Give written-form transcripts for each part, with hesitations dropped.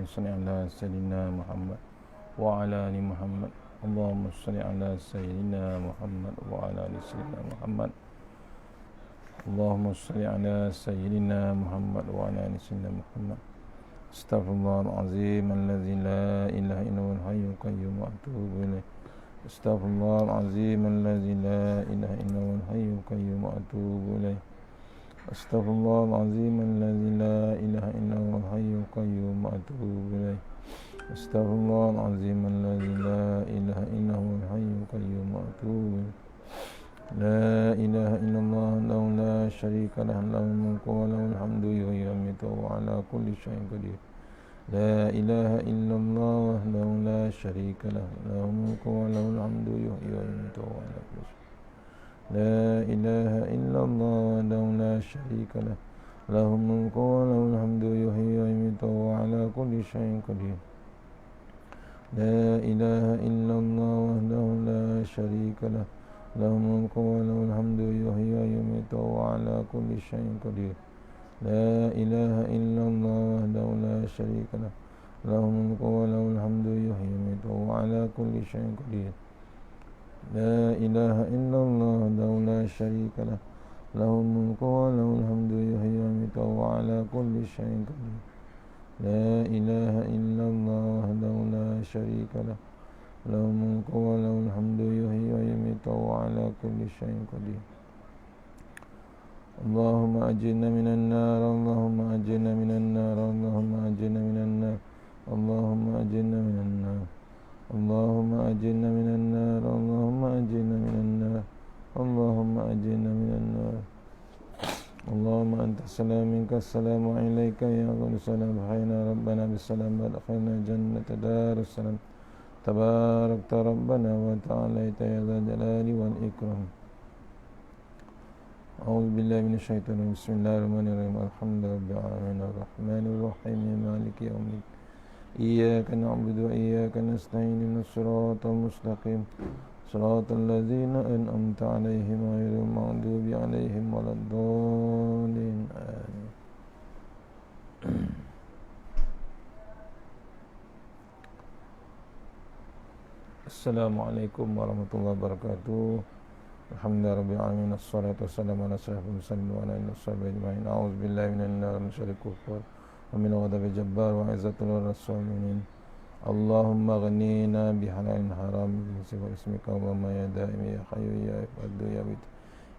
Allahumma salli ala sayyidina Muhammad wa ala ali Muhammad. Allahumma salli ala sayyidina Muhammad wa ala ali sayyidina Muhammad. Allahumma salli ala sayyidina Muhammad wa ala ali sayyidina Muhammad. Astaghfirullahalazim allazi la ilaha illa huwal hayyul qayyum wa atubu ilaih. Astaghfirullahalazim allazi la ilaha illa huwal hayyul qayyum wa atubu ilaih. Astaghfirullahalazim allazi la ilaha illa huwal hayyul qayyum wa atubu ilaih. Astaghfirullahalazim allazi la ilaha illa huwal hayyul qayyum wa atubu ilaih. La ilaha illallah wahdahu la syarika lah, lahul mulku wa lahul hamdu yuhyi wa yumiitu wa ala kulli syai'in qadir. La ilaha illallah wahdahu la syarika lah, lahul mulku wa lahul hamdu yuhyi wa yumiitu wa ala kulli syai'in. La ilaha illallah wahdahu la syarika lah, lahul mulku wa lahul hamdu yuhyi wa yumiitu wa ala kulli syai'in qadir. La ilaha illallah wahdahu la syarika lah, lahul mulku wa lahul hamdu yuhyi wa yumiitu wa ala kulli syai'in qadir. La ilaha illallah wahdahu la syarika lah, lahul mulku wa lahul hamdu yuhyi wa yumiitu wa ala kulli syai'in qadir. La ilaha illallah wahdahu la syarika lah, lahul mulku wa lahul hamdu yuhyi wa yumiitu wa ala kulli syai'in qadir. La ilaha illallah wahdahu la syarika lah, lahul mulku wa lahul hamdu yuhyi wa yumiitu wa ala kulli syai'in qadir. Allahumma ajirna minan nar, Allahumma ajirna minan nar, Allahumma ajirna minan nar, Allahumma ajirna minan nar, Allahumma ajirna minan nar, Allahumma ajirna minan nar, Allahumma ajirna minan nar. Allahumma anta salam minka salam wa ilaika ya qul salam hayna rabbana bisalam wa adkhilna jannata darussalam. Tabarakta rabbana wa ta'alaita ya dzal jalali wal ikram. A'udzu billahi minasyaitonir rajim. Bismillahirrahmanirrahim. Alhamdulillahirabbil alamin arrahmanir rahim maliki yaumiddin. Iyyaka na'budu wa iyyaka nasta'in ihdinas siratal mustaqim. Siratal ladzina an'amta 'alaihim ghairil maghdubi 'alaihim waladdallin. Amin. Assalamualaikum warahmatullahi wabarakatuh. Alhamdulillahirabbil alamin, wassalatu wassalamu ala asyrafil mursalin wa ala alihi washabihi ajma'in. A'udzu billahi minan nar min syarril kufar wa min ghadabil jabbar wa 'izzatil rasulin. Allahumma ghnina bihalalin haram bi ismika wa ma ya daim ya hayyu ya qaddu ya bit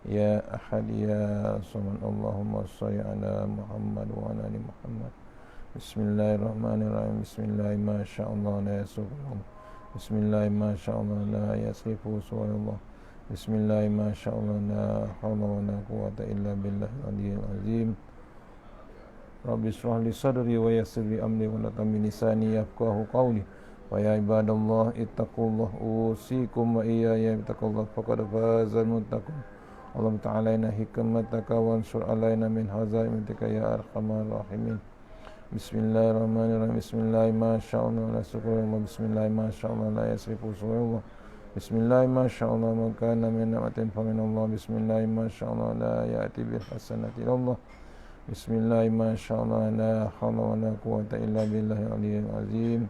ya ahad ya samad. Allahumma shalli ala Muhammad wa ala ali Muhammad. Bismillahirrahmanirrahim. Bismillah ma sya'allah la yasufun. Bismillah ma sya'allah la yasrifu suwallah. Bismillah ma sya'allah la hawla wa la quwwata illa billahil aliyyil azim. Rabbi shrah li sadri wa yassir li amri wa la tammin lisani yafqahu qawli. Wa ya ibadallah ittaqullah usikum wa iyaya bittaqullah faqad fazal muttaqun. Allahumma ta'alaina hikmataka wa ansur alaina min hazaimatika ya arhamar rahimin. Bismillahirrahmanirrahim. Bismillah ma sya'allah la yasrifu. Bismillah ma sya'allah la yasrifu suwallah. Bismillah ma sya'allah man kana min ni'matin fa min Allah. Bismillah ma sya'allah la ya'ti bil hasanati illallah. Bismillah ma sya'allah la hawla wa la quwwata illa billahil aliyyil azim.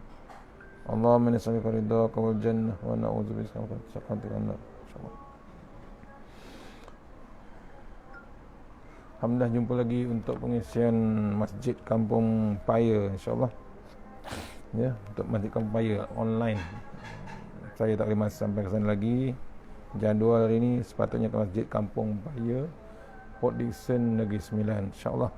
Allahumma nas'aluka ridhaka wal jannah wa na'udzu bika min sakhatika nar. Insyaallah. Alhamdulillah, jumpa lagi untuk pengisian Masjid Kampung Paya, insyaAllah. Ya, untuk Masjid Kampung Paya online. Saya tak boleh masuk sampai ke sana lagi. Jadual hari ini sepatutnya ke Masjid Kampung Paya, Port Dickson, Negeri Sembilan. InsyaAllah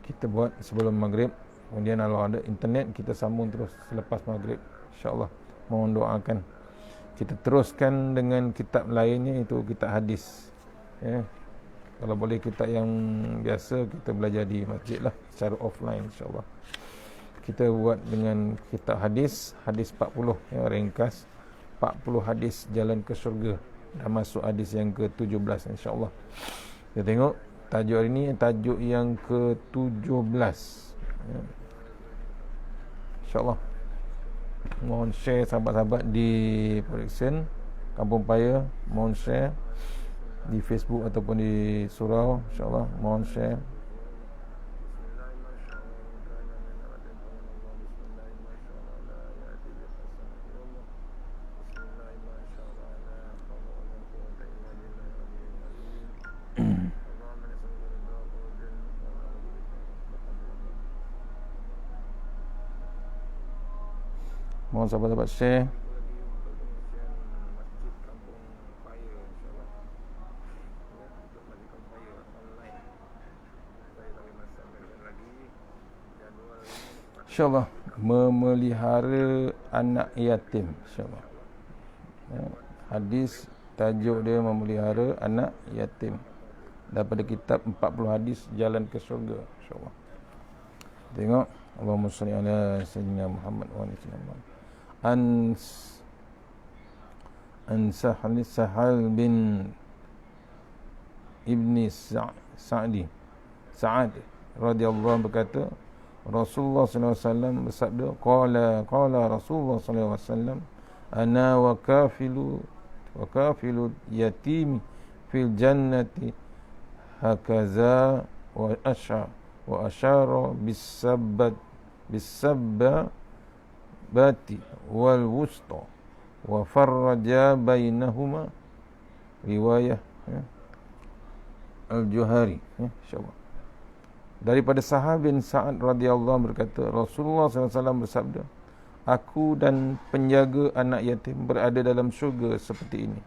kita buat sebelum maghrib. Kemudian kalau ada internet, kita sambung terus selepas maghrib. InsyaAllah, mohon doakan. Kita teruskan dengan kitab lainnya, itu kitab hadis. Ya. Kalau boleh kitab yang biasa, kita belajar di masjid lah, secara offline insyaAllah. Kita buat dengan kitab hadis, hadis 40 yang ringkas. 40 hadis jalan ke syurga. Dah masuk hadis yang ke-17 insyaAllah. Kita tengok tajuk hari ni, tajuk yang ke-17 ya. InsyaAllah. Mohon share sahabat-sahabat di Production Kampung Paya. Mohon share di Facebook ataupun di surau. InsyaAllah mohon share. Mohon sahabat dapat share. InsyaAllah memelihara anak yatim, InsyaAllah. Hadis tajuk dia memelihara anak yatim, daripada kitab 40 hadis jalan ke syurga, InsyaAllah. Tengok, Allahumma salli ala sayyidina Muhammad wa ala Muhammad. An Sahal bin Ibni Sa'ad radhiyallahu berkata, Rasulullah sallallahu alaihi wasallam bersabda, qala Rasulullah sallallahu alaihi wasallam, ana wa kafilu yatimi fil jannati hakaza wa asyara bisabbati wal wusta wa farraja bainahuma, riwayah Al-Juhari, insyaallah. Daripada Sahal bin Sa'ad radhiyallahu berkata, Rasulullah SAW bersabda, aku dan penjaga anak yatim berada dalam syurga seperti ini.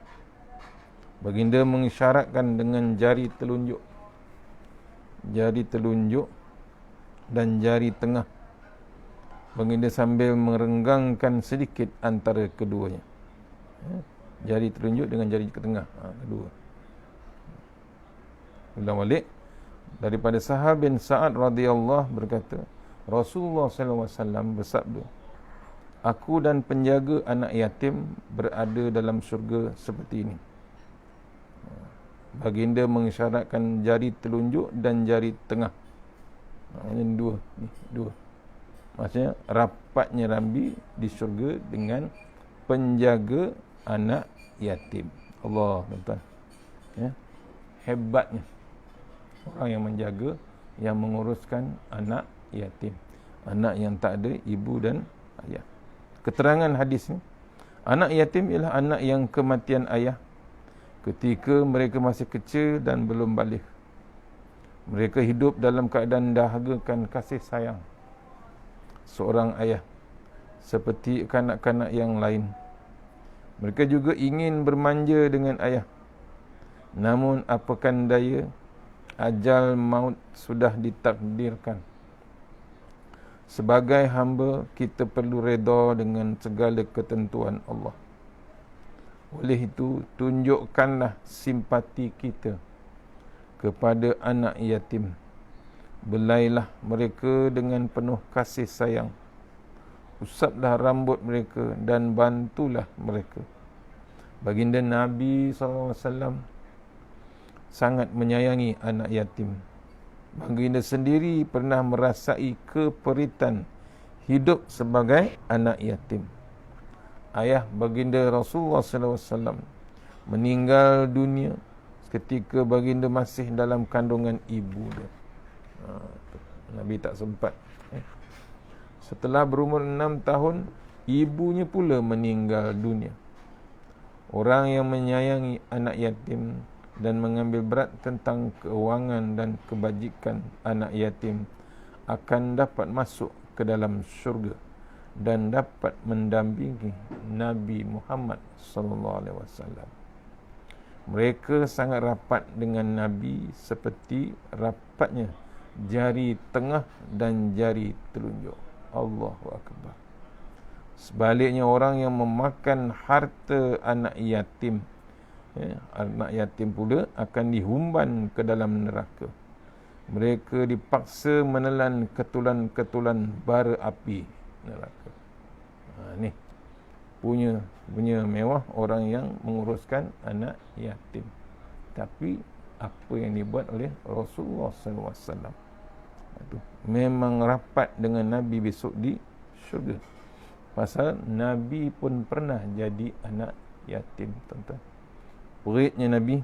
Baginda mengisyaratkan dengan jari telunjuk dan jari tengah. Baginda sambil merenggangkan sedikit antara keduanya. Jari telunjuk dengan jari tengah, kedua. Ulang balik. Daripada Sahal bin Sa'ad radhiyallahu berkata, Rasulullah SAW bersabda, aku dan penjaga anak yatim berada dalam syurga seperti ini. Baginda mengisyaratkan jari telunjuk dan jari tengah. Ini dua. Maksudnya rapatnya Nabi di syurga dengan penjaga anak yatim. Allah, tuan-tuan. Ya. Hebatnya orang yang menjaga, yang menguruskan anak yatim, anak yang tak ada ibu dan ayah. Keterangan hadis ni, anak yatim ialah anak yang kematian ayah ketika mereka masih kecil dan belum baligh. Mereka hidup dalam keadaan dahagakan kasih sayang seorang ayah seperti kanak-kanak yang lain. Mereka juga ingin bermanja dengan ayah, namun apakan daya, ajal maut sudah ditakdirkan. Sebagai hamba, kita perlu redha dengan segala ketentuan Allah. Oleh itu, tunjukkanlah simpati kita kepada anak yatim. Belailah mereka dengan penuh kasih sayang. Usaplah rambut mereka dan bantulah mereka. Baginda Nabi SAW sangat menyayangi anak yatim. Baginda sendiri pernah merasai keperitan hidup sebagai anak yatim. Ayah baginda Rasulullah SAW meninggal dunia ketika baginda masih dalam kandungan ibu dia. Nabi tak sempat. Setelah berumur 6 tahun, ibunya pula meninggal dunia. Orang yang menyayangi anak yatim dan mengambil berat tentang keuangan dan kebajikan anak yatim akan dapat masuk ke dalam syurga dan dapat mendampingi Nabi Muhammad SAW. Mereka sangat rapat dengan Nabi seperti rapatnya jari tengah dan jari telunjuk. Allahu Akbar. Sebaliknya, orang yang memakan harta anak yatim, anak yatim pula akan dihumban ke dalam neraka. Mereka dipaksa menelan ketulan-ketulan bara api neraka. Ni punya mewah orang yang menguruskan anak yatim. Tapi apa yang dibuat oleh Rasulullah SAW itu memang rapat dengan Nabi besok di syurga. Pasal Nabi pun pernah jadi anak yatim, tuan-tuan. Peritnya Nabi,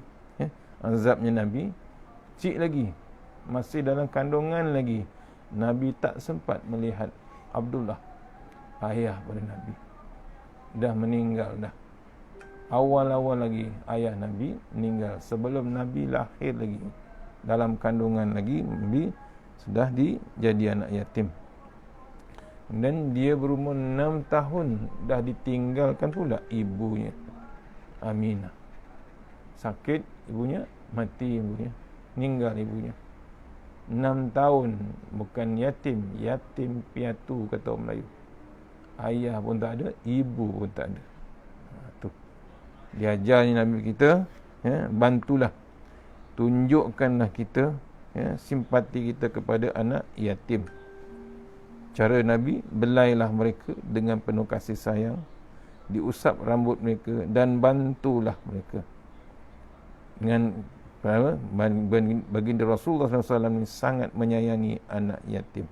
azabnya Nabi, kecil lagi, masih dalam kandungan lagi, Nabi tak sempat melihat Abdullah, ayah pada Nabi. Dah meninggal dah. Awal-awal lagi ayah Nabi meninggal, sebelum Nabi lahir lagi, dalam kandungan lagi, Nabi sudah jadi anak yatim. Dan dia berumur 6 tahun dah ditinggalkan pula ibunya, Aminah. Sakit ibunya, mati ibunya, meninggal ibunya. 6 tahun, bukan yatim, yatim piatu kata orang Melayu. Ayah pun tak ada, ibu pun tak ada. Tu diajarnya Nabi kita, ya, bantulah, tunjukkanlah kita, ya, simpati kita kepada anak yatim. Cara Nabi, belailah mereka dengan penuh kasih sayang, diusap rambut mereka dan bantulah mereka. Dengan baginda Rasulullah SAW ini sangat menyayangi anak yatim.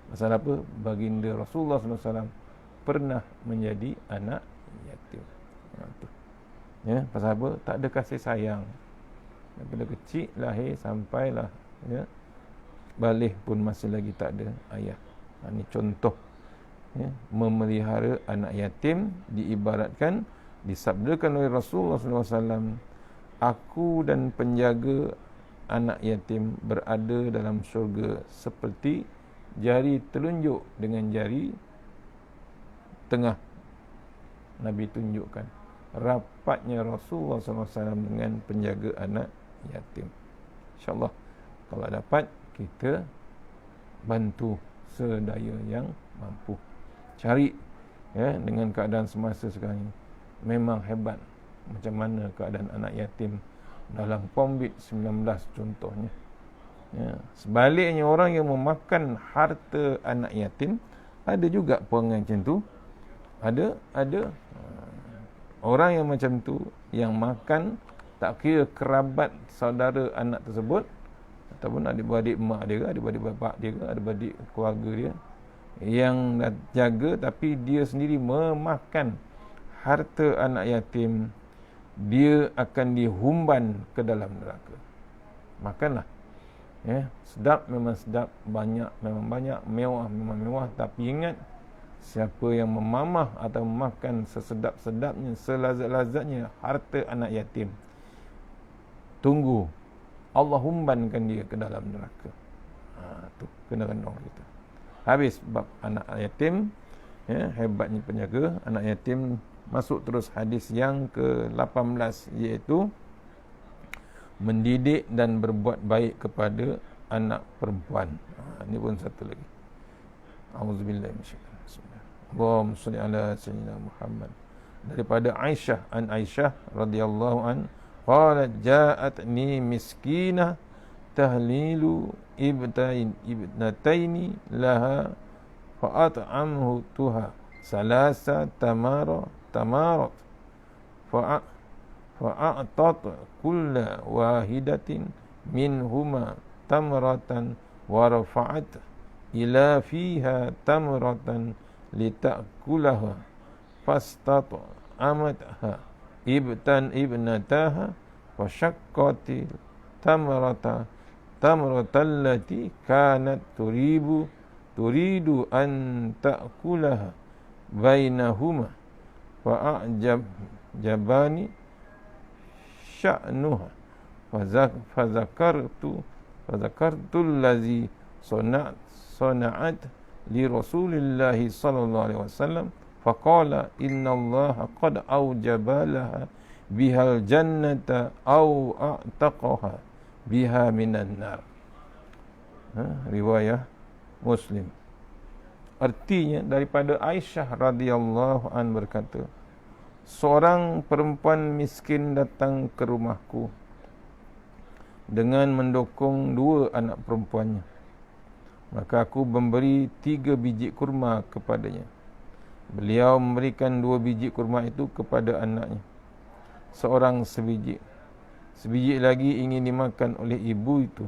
Pasal apa? Baginda Rasulullah SAW pernah menjadi anak yatim. Ya, pasal apa? Tak ada kasih sayang. Daripada kecil lahir sampailah, ya, balik pun masih lagi tak ada ayah. Ini contoh, ya, memelihara anak yatim. Diibaratkan, disabdakan oleh Rasulullah SAW, aku dan penjaga anak yatim berada dalam syurga seperti jari telunjuk dengan jari tengah. Nabi tunjukkan rapatnya Rasulullah SAW dengan penjaga anak yatim. InsyaAllah kalau dapat, kita bantu sedaya yang mampu. Cari, ya, dengan keadaan semasa sekarang ini, memang hebat macam mana keadaan anak yatim dalam COVID-19 contohnya, ya. Sebaliknya, orang yang memakan harta anak yatim, ada juga perangai macam tu. Ada orang yang macam tu, yang makan tak kira kerabat saudara anak tersebut, ataupun adik-beradik mak dia ke, adik-beradik bapak dia ke, adik-beradik keluarga dia, yang dah jaga, tapi dia sendiri memakan harta anak yatim, dia akan dihumban ke dalam neraka. Makanlah, ya, sedap memang sedap, banyak memang banyak, mewah memang mewah, tapi ingat, siapa yang memamah atau memakan sesedap-sedapnya, selazat-lazatnya harta anak yatim, tunggu, Allah humbankan dia ke dalam neraka. Tu kena renung kita. Habis bab anak yatim, ya, hebatnya penjaga anak yatim. Masuk terus hadis yang ke-18, iaitu mendidik dan berbuat baik kepada anak perempuan. Ini pun satu lagi. Auzubillahi minasyaitanir rajim. Allahumma shalli ala sayyidina Muhammad. Daripada Aisyah, an Aisyah radhiyallahu an, qalat ja'atni miskinah tahlilu ibnataini laha fa'at'amhu tuha salasa tamarat fa'atat kulla wahidatin minhuma tamratan wa rafa'at ila fiha tamratan lita'kulaha fastat'amatha ibnataha wa syaqqatil tamratallati kanat turidu an ta'kulaha bainahuma wa a'jabani sya'nuha fazakartu allazi sona'at li Rasulillahi sallallahu alaihi wasallam faqala innallaha qad aujabalaha bihal jannata au a'taqaha biha minan nar. Riwayah Muslim. Artinya, daripada Aisyah radhiyallahu an berkata, seorang perempuan miskin datang ke rumahku dengan mendukung 2 anak perempuannya. Maka aku memberi 3 biji kurma kepadanya. Beliau memberikan 2 biji kurma itu kepada anaknya, seorang sebiji. Sebiji lagi ingin dimakan oleh ibu itu.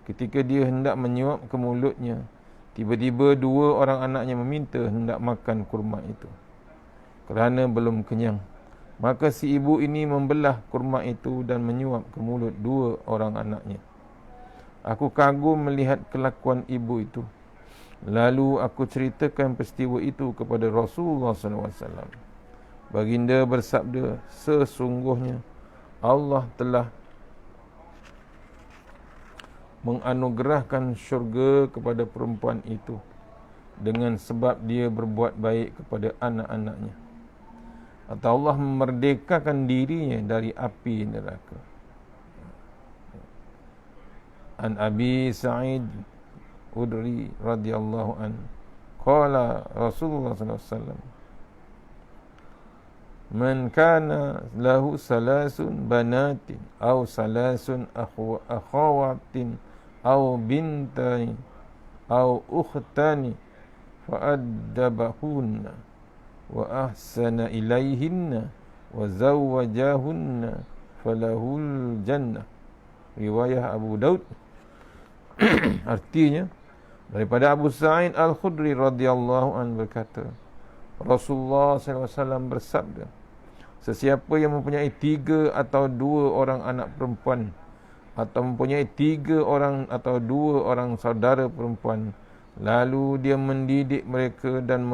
Ketika dia hendak menyuap ke mulutnya, tiba-tiba 2 orang anaknya meminta hendak makan kurma itu kerana belum kenyang. Maka si ibu ini membelah kurma itu dan menyuap ke mulut 2 orang anaknya. Aku kagum melihat kelakuan ibu itu. Lalu aku ceritakan peristiwa itu kepada Rasulullah SAW. Baginda bersabda, sesungguhnya Allah telah menganugerahkan syurga kepada perempuan itu dengan sebab dia berbuat baik kepada anak-anaknya, atau Allah memerdekakan dirinya dari api neraka. An Abi Sa'id Udri radhiyallahu an qala Rasulullah sallallahu alaihi wasallam, man kana lahu salasun banatin aw salasun akhawatin aw bintain aw ukhtani fa'addabahunna wa ahsana ilaihinna wa zawwajahunna falahul jannah. Riwayah Abu Daud. Artinya, daripada Abu Sa'id Al-Khudri radhiyallahu an berkata, Rasulullah SAW bersabda, sesiapa yang mempunyai 3 atau 2 orang anak perempuan, atau mempunyai 3 orang atau 2 orang saudara perempuan, lalu dia mendidik mereka dan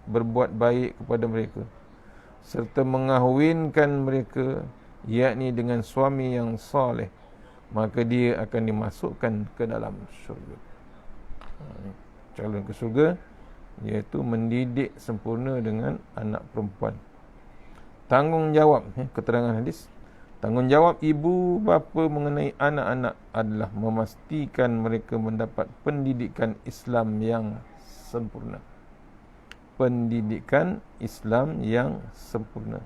berbuat baik kepada mereka, serta mengahwinkan mereka, yakni dengan suami yang soleh, maka dia akan dimasukkan ke dalam syurga. Calon ke syurga, iaitu mendidik sempurna dengan anak perempuan. Tanggungjawab, keterangan hadis, tanggungjawab ibu bapa mengenai anak-anak adalah memastikan mereka mendapat pendidikan Islam yang sempurna. Pendidikan Islam yang sempurna.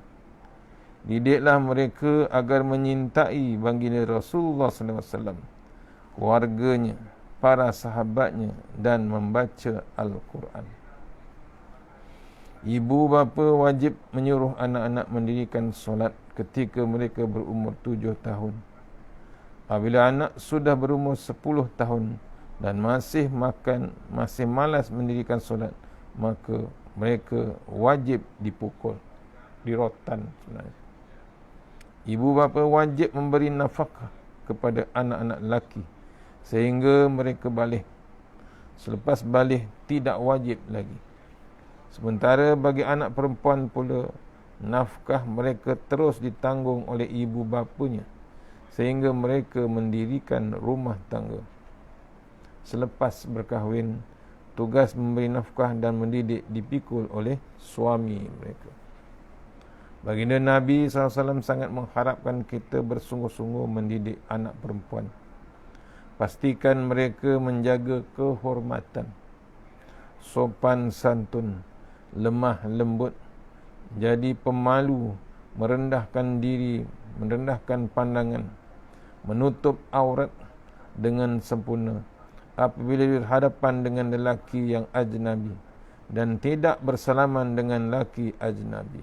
Didiklah mereka agar menyintai baginda Rasulullah SAW, keluarganya, para sahabatnya, dan membaca Al-Quran. Ibu bapa wajib menyuruh anak-anak mendirikan solat ketika mereka berumur 7 tahun. Apabila anak sudah berumur 10 tahun dan masih malas mendirikan solat, maka mereka wajib dipukul, dirotan sebenarnya. Ibu bapa wajib memberi nafkah kepada anak-anak lelaki sehingga mereka baligh. Selepas baligh tidak wajib lagi. Sementara bagi anak perempuan pula, nafkah mereka terus ditanggung oleh ibu bapanya sehingga mereka mendirikan rumah tangga. Selepas berkahwin, tugas memberi nafkah dan mendidik dipikul oleh suami mereka. Baginda Nabi SAW sangat mengharapkan kita bersungguh-sungguh mendidik anak perempuan. Pastikan mereka menjaga kehormatan, sopan santun, lemah lembut, jadi pemalu, merendahkan diri, merendahkan pandangan, menutup aurat dengan sempurna apabila berhadapan dengan lelaki yang ajnabi, dan tidak bersalaman dengan lelaki ajnabi.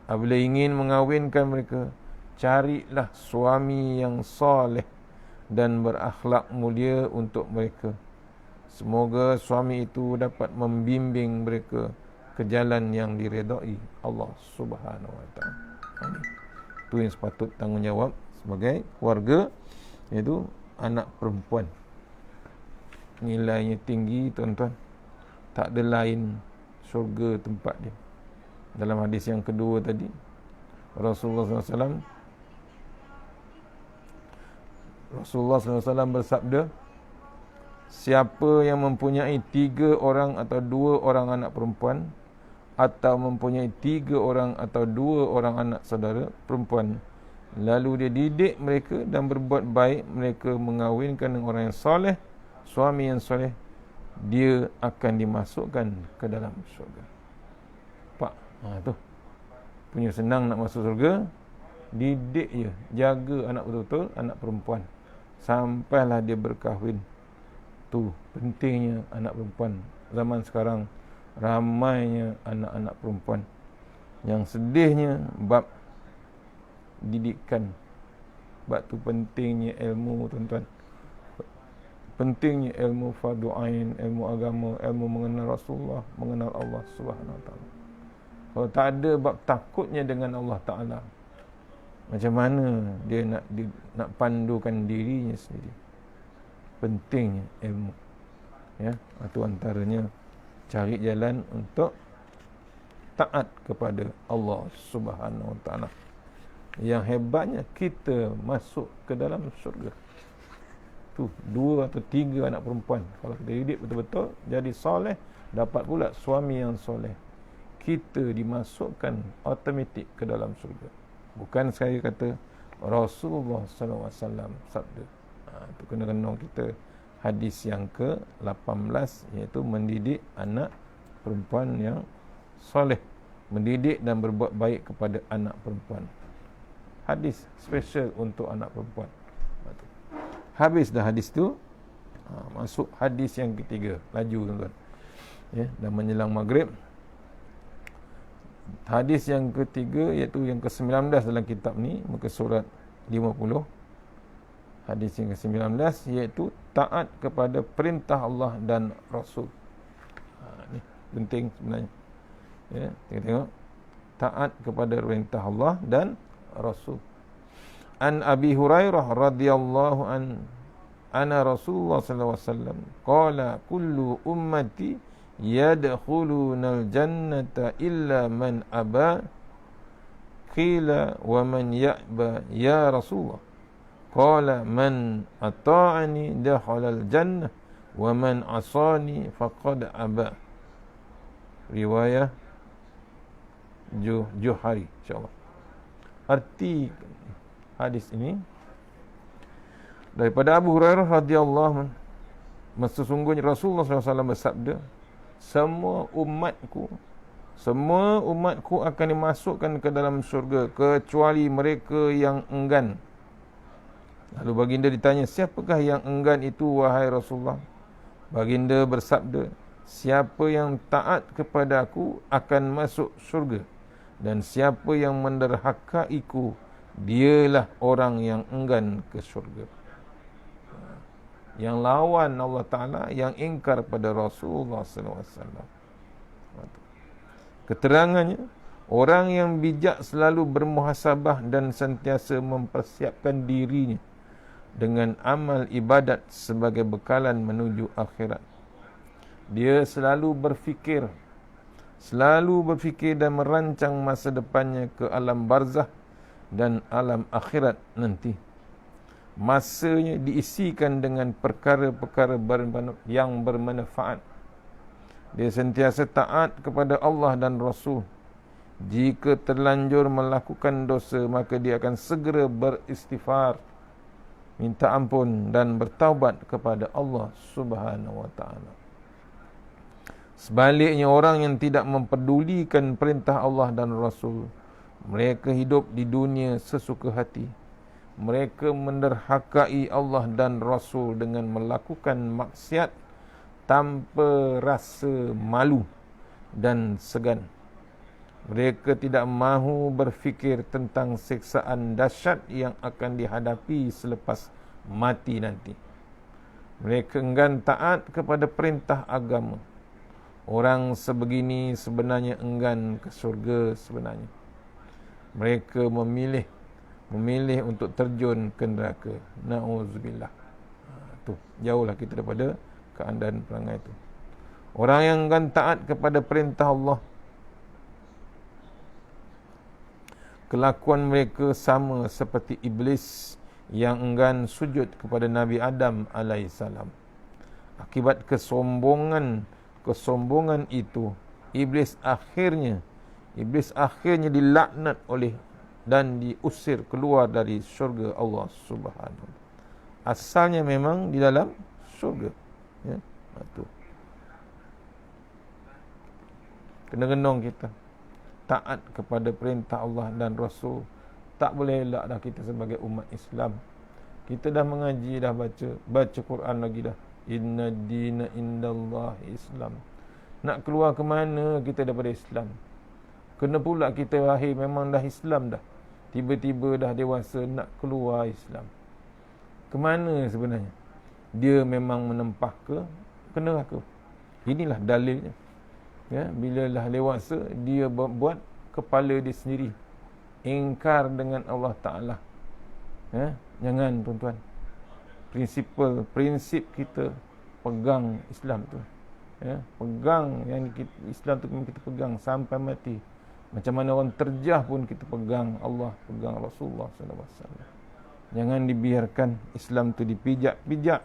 Apabila ingin mengawinkan mereka, carilah suami yang soleh dan berakhlak mulia untuk mereka. Semoga suami itu dapat membimbing mereka ke jalan yang diredai Allah Subhanahu Wa Taala. Itu yang sepatut tanggungjawab sebagai keluarga, iaitu anak perempuan. Nilainya tinggi, tuan-tuan. Tak ada lain syurga tempat dia. Dalam hadis yang kedua tadi, Rasulullah SAW bersabda, siapa yang mempunyai 3 orang atau 2 orang anak perempuan, atau mempunyai 3 orang atau 2 orang anak saudara perempuan, lalu dia didik mereka dan berbuat baik, mereka mengawinkan dengan orang yang soleh, suami yang soleh, dia akan dimasukkan ke dalam syurga. Pak, tu punya senang nak masuk syurga, didik je, jaga anak betul-betul, anak perempuan, sampailah dia berkahwin. Tu pentingnya anak perempuan. Zaman sekarang ramainya anak-anak perempuan. Yang sedihnya bab didikan. Bab tu pentingnya ilmu, tuan-tuan. Pentingnya ilmu fardu ain, ilmu agama, ilmu mengenal Rasulullah, mengenal Allah Subhanahu Wa Taala. Kalau tak ada bab takutnya dengan Allah Taala, macam mana dia nak pandukan dirinya sendiri? Pentingnya ilmu. Ya, itu antaranya cari jalan untuk taat kepada Allah Subhanahu Wa Taala. Yang hebatnya kita masuk ke dalam syurga. Tu 2 atau 3 anak perempuan, kalau kita didik betul-betul jadi soleh, dapat pula suami yang soleh, kita dimasukkan automatik ke dalam syurga. Bukan saya kata, Rasulullah SAW sabda. Itu kena renung kita hadis yang ke-18, iaitu mendidik anak perempuan yang soleh, mendidik dan berbuat baik kepada anak perempuan. Hadis special untuk anak perempuan. Habis dah hadis tu, masuk hadis yang ketiga. Laju tuan-tuan. Ya, dah menjelang maghrib. Hadis yang ketiga, iaitu yang ke-19 dalam kitab ni, muka surat 50. Hadis yang ke-19, iaitu taat kepada perintah Allah dan Rasul. Ni penting sebenarnya. Ya, tengok. Taat kepada perintah Allah dan Rasul. An Abi Hurairah radhiyallahu anna Rasulullah sallallahu alaihi wasallam qala kullu ummati yadkhulunal jannata illa man aba qila wa man ya'ba ya Rasulullah qala man ata'ani dakhala al jannah wa man asani faqad aba. Riwayah Juhari, insyaallah. Arti hadis ini daripada Abu Hurairah radhiyallahu anhu, sesungguhnya Rasulullah SAW bersabda, semua umatku akan dimasukkan ke dalam syurga kecuali mereka yang enggan. Lalu baginda ditanya, siapakah yang enggan itu wahai Rasulullah? Baginda bersabda, siapa yang taat kepada aku akan masuk syurga, dan siapa yang menderhakaiku, dialah orang yang enggan ke syurga. Yang lawan Allah Ta'ala, yang ingkar pada Rasulullah SAW. Keterangannya, orang yang bijak selalu bermuhasabah dan sentiasa mempersiapkan dirinya dengan amal ibadat sebagai bekalan menuju akhirat. Dia selalu berfikir dan merancang masa depannya ke alam barzah dan alam akhirat nanti. Masanya diisikan dengan perkara-perkara yang bermanfaat. Dia sentiasa taat kepada Allah dan Rasul. Jika terlanjur melakukan dosa, maka dia akan segera beristighfar, minta ampun dan bertaubat kepada Allah Subhanahu wa taala. Sebaliknya, orang yang tidak mempedulikan perintah Allah dan Rasul, mereka hidup di dunia sesuka hati. Mereka menderhakai Allah dan Rasul dengan melakukan maksiat tanpa rasa malu dan segan. Mereka tidak mahu berfikir tentang siksaan dahsyat yang akan dihadapi selepas mati nanti. Mereka enggan taat kepada perintah agama. Orang sebegini sebenarnya enggan ke syurga sebenarnya. Mereka memilih untuk terjun ke neraka. Na'udzubillah. Tu, jauhlah kita daripada keadaan perangai itu. Orang yang enggan taat kepada perintah Allah, kelakuan mereka sama seperti iblis yang enggan sujud kepada Nabi Adam alaihissalam. Akibat kesombongan itu, iblis akhirnya dilaknat oleh dan diusir keluar dari syurga Allah Subhanahu. Asalnya memang di dalam syurga. Ya, itu. Kena renung kita. Taat kepada perintah Allah dan Rasul. Tak boleh elak dah kita sebagai umat Islam. Kita dah mengaji, dah baca Quran lagi dah. Inna dina indallahi Islam. Nak keluar ke mana kita daripada Islam? Kena pula kita lahir memang dah Islam dah. Tiba-tiba dah dewasa nak keluar Islam. Ke mana sebenarnya? Dia memang menempah ke neraka. Inilah dalilnya. Ya, bila dah dewasa, dia buat kepala dia sendiri ingkar dengan Allah Ta'ala. Ya, jangan tuan-tuan. Prinsip kita pegang Islam tu. Ya, pegang yang Islam tu kita pegang sampai mati. Macam mana orang terjah pun kita pegang Allah, pegang Rasulullah SAW. Jangan dibiarkan Islam tu dipijak-pijak.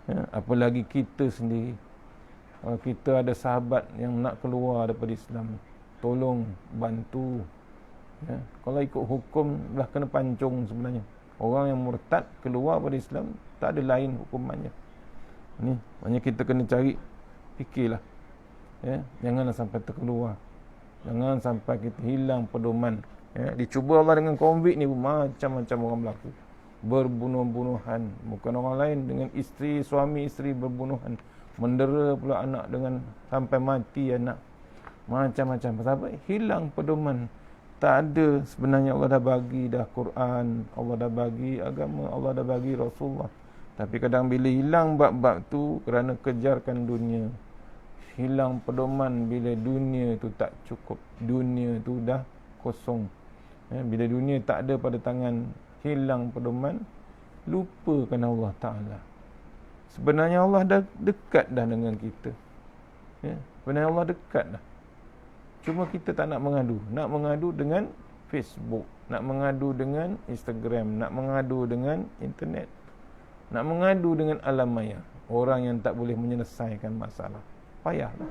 Ya, apalagi kita sendiri. Kalau kita ada sahabat yang nak keluar daripada Islam, tolong bantu. Ya. Kalau ikut hukum dah kena pancung sebenarnya. Orang yang murtad keluar daripada Islam tak ada lain hukumannya. Ni maknanya kita kena cari, fikirlah. Ya, janganlah sampai terkeluar. Jangan sampai kita hilang pedoman. Ya, dicuba Allah dengan COVID ni macam-macam orang berlaku. Berbunuh-bunuhan, bukan orang lain, dengan isteri, suami isteri berbunuhan. Mendera pula anak dengan sampai mati anak. Macam-macam. Pasal apa? Hilang pedoman. Tak ada sebenarnya. Allah dah bagi dah Quran, Allah dah bagi agama, Allah dah bagi Rasulullah. Tapi kadang bila hilang bab-bab tu kerana kejarkan dunia. Hilang pedoman bila dunia tu tak cukup. Dunia tu dah kosong. Ya, bila dunia tak ada pada tangan, hilang pedoman, lupakan Allah Ta'ala. Sebenarnya Allah dah dekat dah dengan kita. Ya, sebenarnya Allah dekat dah. Cuma kita tak nak mengadu. Nak mengadu dengan Facebook, nak mengadu dengan Instagram, nak mengadu dengan internet, nak mengadu dengan alam maya. Orang yang tak boleh menyelesaikan masalah, payahlah.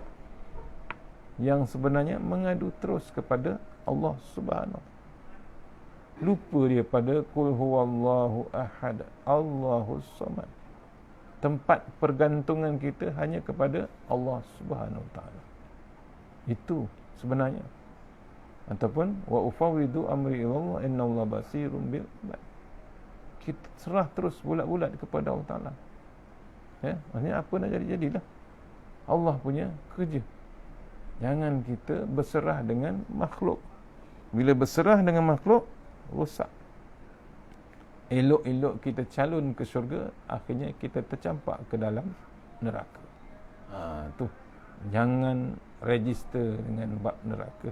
Yang sebenarnya mengadu terus kepada Allah Subhanahu. Lupa dia pada Qul huwallahu ahad, Allahus samad. Tempat pergantungan kita hanya kepada Allah Subhanahu Wa Taala. Itu sebenarnya. Ataupun wa ufawwidu amri ilallah innallaha basirun bil ibad. Kita serah terus bulat-bulat kepada Allah Taala. Ya, maksudnya apa nak jadi-jadilah. Allah punya kerja. Jangan kita berserah dengan makhluk. Bila berserah dengan makhluk, rosak. Elok-elok kita calon ke syurga, akhirnya kita tercampak ke dalam neraka. Tu. Jangan register dengan bab neraka.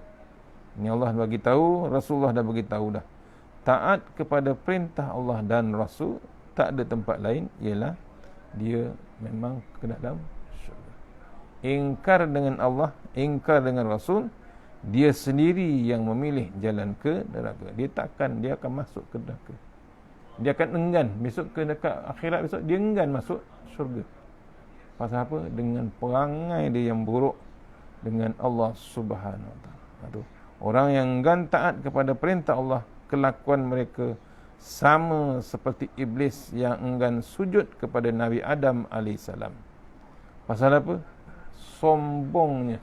Ini Allah bagi tahu, Rasulullah dah bagi tahu dah. Taat kepada perintah Allah dan Rasul, tak ada tempat lain ialah dia memang ke dalam syurga. Ingkar dengan Allah, ingkar dengan Rasul, dia sendiri yang memilih jalan ke neraka. Dia akan masuk ke neraka. Dia akan enggan besok ke dekat akhirat besok, dia enggan masuk syurga. Pasal apa? Dengan perangai dia yang buruk dengan Allah Subhanahu Wa Taala. Orang yang enggan taat kepada perintah Allah, kelakuan mereka sama seperti iblis yang enggan sujud kepada Nabi Adam alaihissalam. Pasal apa? Sombongnya,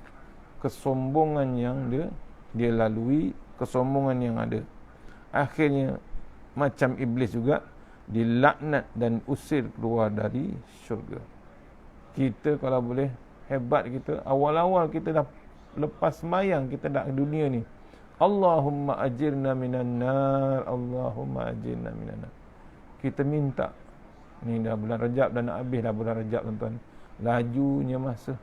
kesombongan yang dia lalui, kesombongan yang ada. Akhirnya macam iblis juga dilaknat dan usir keluar dari syurga. Kita kalau boleh, hebat kita, awal-awal kita dah lepas sembahyang, kita dah dunia ni, Allahumma ajirna minan nar, Allahumma ajirna minan nar. Kita minta. Ni dah bulan Rajab, dah nak habis dah bulan Rajab, tuan-tuan. Lajunya masa.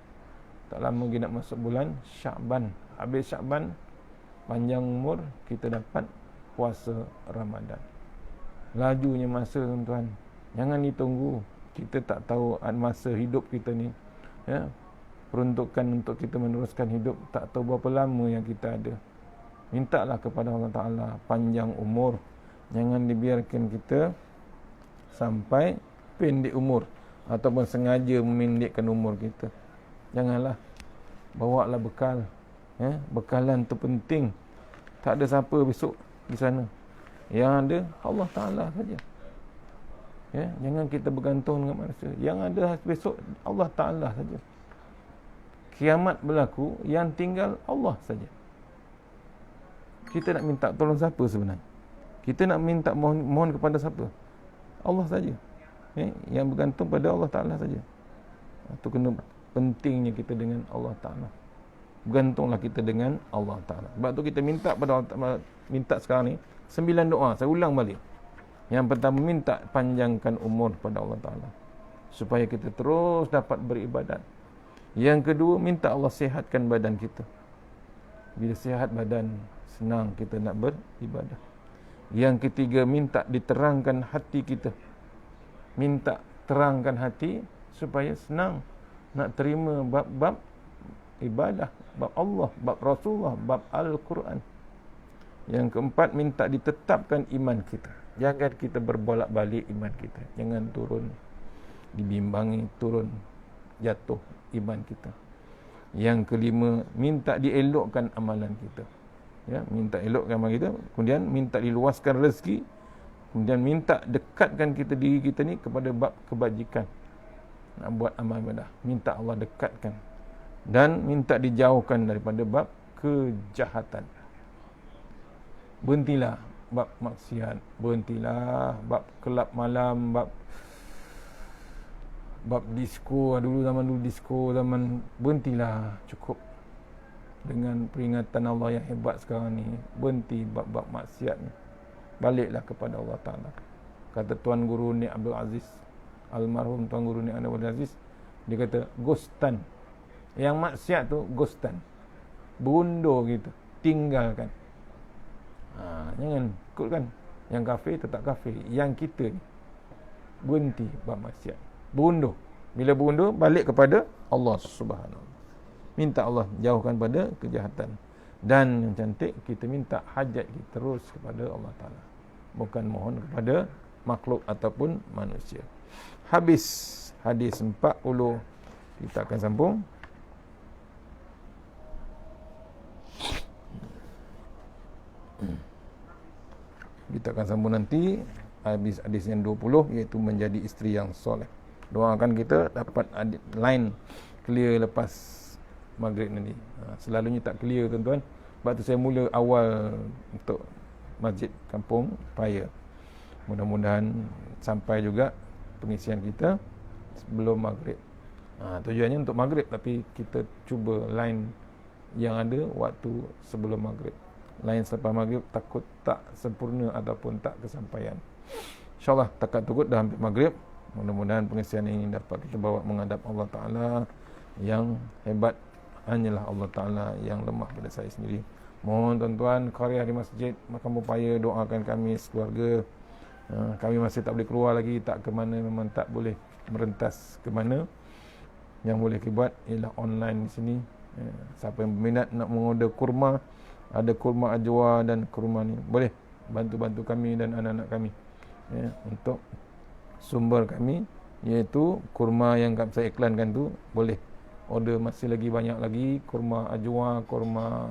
Tak lama lagi nak masuk bulan Sya'ban. Habis Sya'ban, panjang umur, kita dapat puasa Ramadan. Lajunya masa, tuan-tuan. Jangan ditunggu. Kita tak tahu masa hidup kita ni. Ya, peruntukan untuk kita meneruskan hidup, tak tahu berapa lama yang kita ada. Mintalah kepada Allah Ta'ala panjang umur. Jangan dibiarkan kita sampai pendek umur ataupun sengaja memendekkan umur kita. Janganlah. Bawalah bekal. Ya, bekalan tu penting. Tak ada siapa besok di sana. Yang ada Allah Ta'ala saja. Ya, jangan kita bergantung dengan manusia. Yang ada besok Allah Ta'ala saja. Kiamat berlaku, yang tinggal Allah saja. Kita nak minta tolong siapa sebenarnya? Kita nak minta mohon kepada siapa? Allah saja. Ya, yang bergantung pada Allah Ta'ala saja. Itu kena pentingnya kita dengan Allah Ta'ala. Bergantunglah kita dengan Allah Ta'ala. Sebab tu kita minta pada Allah Ta'ala. Minta sekarang ni 9 doa. Saya ulang balik. Yang pertama, minta panjangkan umur pada Allah Ta'ala, supaya kita terus dapat beribadat. Yang kedua, minta Allah sihatkan badan kita. Bila sihat badan, senang kita nak beribadah. Yang ketiga, minta diterangkan hati kita. Minta terangkan hati supaya senang nak terima bab-bab ibadah, bab Allah, bab Rasulullah, bab Al-Quran. Yang keempat, minta ditetapkan iman kita. Jangan kita berbolak-balik iman kita. Jangan turun, dibimbangi turun. jatuh iman kita. Yang kelima, minta dielokkan amalan kita. Ya, minta elokkan amalan kita, kemudian minta diluaskan rezeki, kemudian minta dekatkan kita diri kita ni kepada bab kebajikan. Nak buat amal ibadah, minta Allah dekatkan, dan minta dijauhkan daripada bab kejahatan. Berhentilah bab maksiat, berhentilah bab kelab malam, bab disko. Dulu disko, berhentilah, cukup dengan peringatan Allah yang hebat sekarang ni. Berhenti bab-bab maksiat ni, baliklah kepada Allah Ta'ala. Kata Tuan Guru Nik Abdul Aziz, almarhum Tuan Guru Nik Abdul Aziz, dia kata ghostan, yang maksiat tu ghostan, berundur gitu, tinggalkan. Jangan ikutkan. Yang kafir tetap kafir, yang kita ni berhenti bab maksiat, berundur. Bila berundur, balik kepada Allah Subhanahu Wa Taala, minta Allah jauhkan pada kejahatan. Dan yang cantik, kita minta hajat kita terus kepada Allah Ta'ala, bukan mohon kepada makhluk ataupun manusia. Habis hadis 40. Kita akan sambung. Kita akan sambung nanti habis hadis yang 20, iaitu menjadi isteri yang soleh. Doakan kita dapat line clear lepas maghrib nanti. Selalunya tak clear tuan-tuan. Sebab tu saya mula awal untuk masjid kampung Paya. Mudah-mudahan sampai juga pengisian kita sebelum maghrib. Tujuannya untuk maghrib, tapi kita cuba line yang ada waktu sebelum maghrib. Line selepas maghrib takut tak sempurna ataupun tak kesampaian. InsyaAllah takat tukut dah hampir maghrib. Mudah-mudahan pengisian ini dapat kita bawa menghadap Allah Ta'ala. Yang hebat hanyalah Allah Ta'ala, yang lemah pada saya sendiri. Mohon tuan-tuan karya di masjid Kampung Paya, doakan kami sekeluarga. Kami masih tak boleh keluar lagi, tak ke mana, memang tak boleh merentas ke mana. Yang boleh kita buat ialah online di sini. Siapa yang berminat nak mengorder kurma, ada kurma ajwa dan kurma ni, boleh bantu-bantu kami dan anak-anak kami, untuk sumber kami, iaitu kurma yang saya iklankan tu. Boleh order, masih lagi banyak lagi kurma ajwa, kurma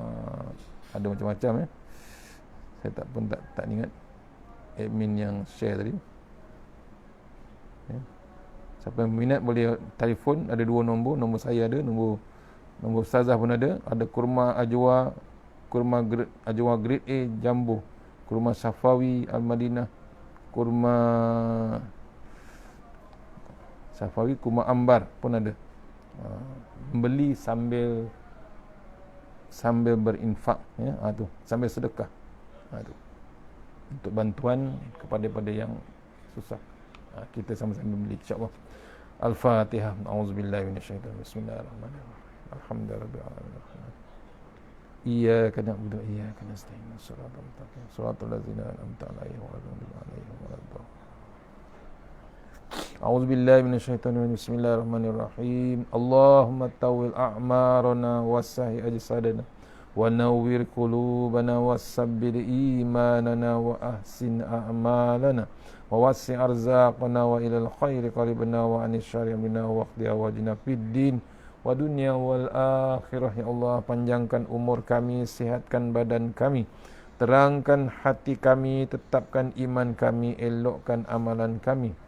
ada macam-macam. Saya tak ingat admin yang share tadi. Siapa yang berminat boleh telefon, ada 2 nombor. Nombor saya ada, nombor ustazah pun ada. Ada kurma ajwa, kurma ajwa grade A jumbo, kurma Safawi Al-Madinah, kurma Safawi, kurma Ambar pun ada. Membeli sambil berinfak, tu sambil sedekah, tu untuk bantuan kepada yang susah. Kita sama-sama beli, insya-Allah. Al-Fatihah. A'udzubillahi minasyaitanir rajim. Bismillahirrahmanirrahim. Alhamdulillahirabbil alamin. Iyyaka na'budu wa iyyaka nasta'in. Shiratal mustaqim. Shiratal ladzina an'amta 'alaihim ghairil maghdubi 'alaihim waladdallin. A'udzubillahi minasyaitanir rajim. Bismillahirrahmanirrahim. Allahumma tawwil a'marana wassahi ajsadana wa nawwir qulubana wassabbir imanana wa ahsin a'malana wa wassi' arzaqana wa ilal khairi qaribna wa anis syarri minna wa qdi awajina fid din wa dunya wal akhirah. Ya Allah, panjangkan umur kami, sihatkan badan kami, terangkan hati kami, tetapkan iman kami, elokkan amalan kami,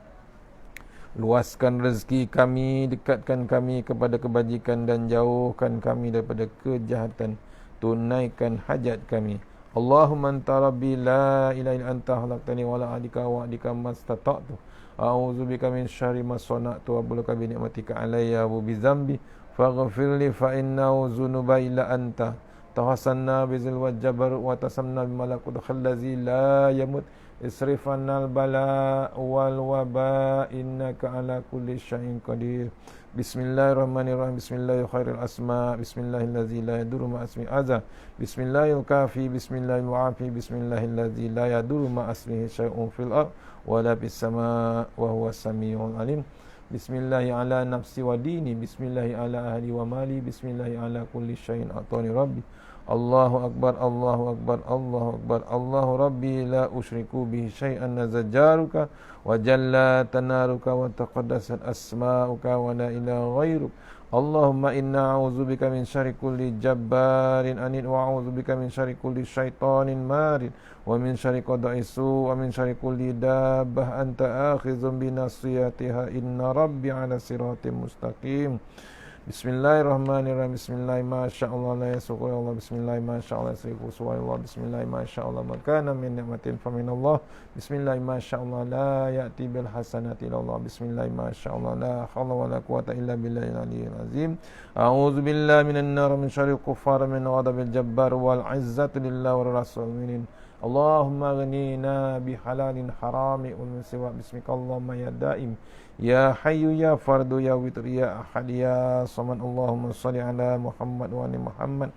luaskan rezeki kami, dekatkan kami kepada kebajikan dan jauhkan kami daripada kejahatan, tunaikan hajat kami. Allahumma anta rabbi la ilaha illa anta khalaqtani wa la adika wa adika mastata'tu a'udzubika min syarri ma sana'tu wa buluka bi ni'matika alayya wa bi dzambi faghfirli fa innahu dzunuba illa anta tahassanna bizil wajjabar wa tasamna bi malakut khallazi la yamut isrifannal bala wal waba innaka ala kulli syai'in qadir. Bismillahirrahmanirrahim. Bismillahil khairil asma. Bismillahillazi la yadurru ma asmi azza. Bismillahil kafi. Bismillahil mu'afi. Bismillahillazi la yadurru ma asmihi syai'un fil ard wa la fis sama wa huwas samiul alim. Bismillahi ala nafsi wa dini, Bismillahi ala ahli wa mali, Bismillahi ala kulli syai'in a'tani rabbi. Allahu akbar, Allahu akbar, Allahu akbar, Allahu rabbi la usyriku bihi syai'an nazajaruka wa jalla tanaruka wa taqaddasat asma'uka wa la ilaha ghairuk. Allahumma inna a'udzubika min syarri kulli jabbarin anid wa a'udzubika min syarri kulli syaitanin marid wa min syarri qada'i su wa min syarri kulli dabbah anta akhizun bi nasiyatiha inna rabbi ala siratim mustaqim. Bismillahirrahmanirrahim. Bismillah masyaallah la yasuqu Allah. Bismillah masyaallah yasuqu Allah. Bismillah masyaallah makana min ni'matin fa min Allah. Bismillah masyaallah la ya'ti bil hasanati illa Allah. Bismillah masyaallah la haula wala quwata illa billahil aliyyil azim. A'udzu billahi minan nar min syarril kuffar min ghadabil jabbar wal 'izzati lillahi wa rasulih. Allahumma ghnina bi halalin harami wa min siwa bismika Allahumma ya daim ya hayyu ya fardu ya witr ya ahad ya samad. Allahumma shalli ala Muhammad wa ali Muhammad.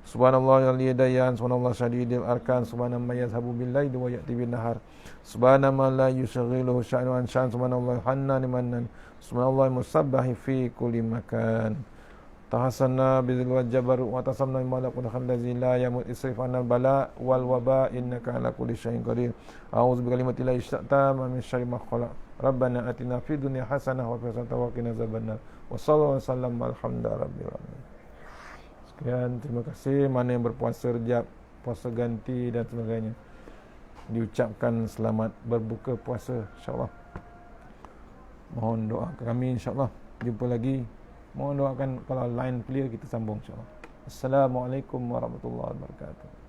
Subhanallah ya dayan, subhanallah syadidil arkan, subhanallah yazhabu bil laili wa ya'ti bin nahar, subhanallah la yushghiluhu sya'nu an sya'an, subhanallah hannan mannan, subhanallah musabbahi fi kulli makan. Tahasanna bizil wajabar wa tasamna malakul khamdazi la yamut isrif anal bala wal waba innaka ala kulli syai'in qadir. A'udzu bikalimati la yastama min syarri ma khalaq. Rabbana atina fid dunya hasanah wa fil akhirati wa qina azabannar. Wa sallallahu wasallam alhamdulillahi rabbil alamin. Sekian, terima kasih. Mana yang berpuasa rejab, puasa ganti dan sebagainya, diucapkan selamat berbuka puasa insya-Allah. Mohon doa kami insya-Allah. Jumpa lagi. Mohon doakan kalau line clear kita sambung insya-Allah. Assalamualaikum warahmatullahi wabarakatuh.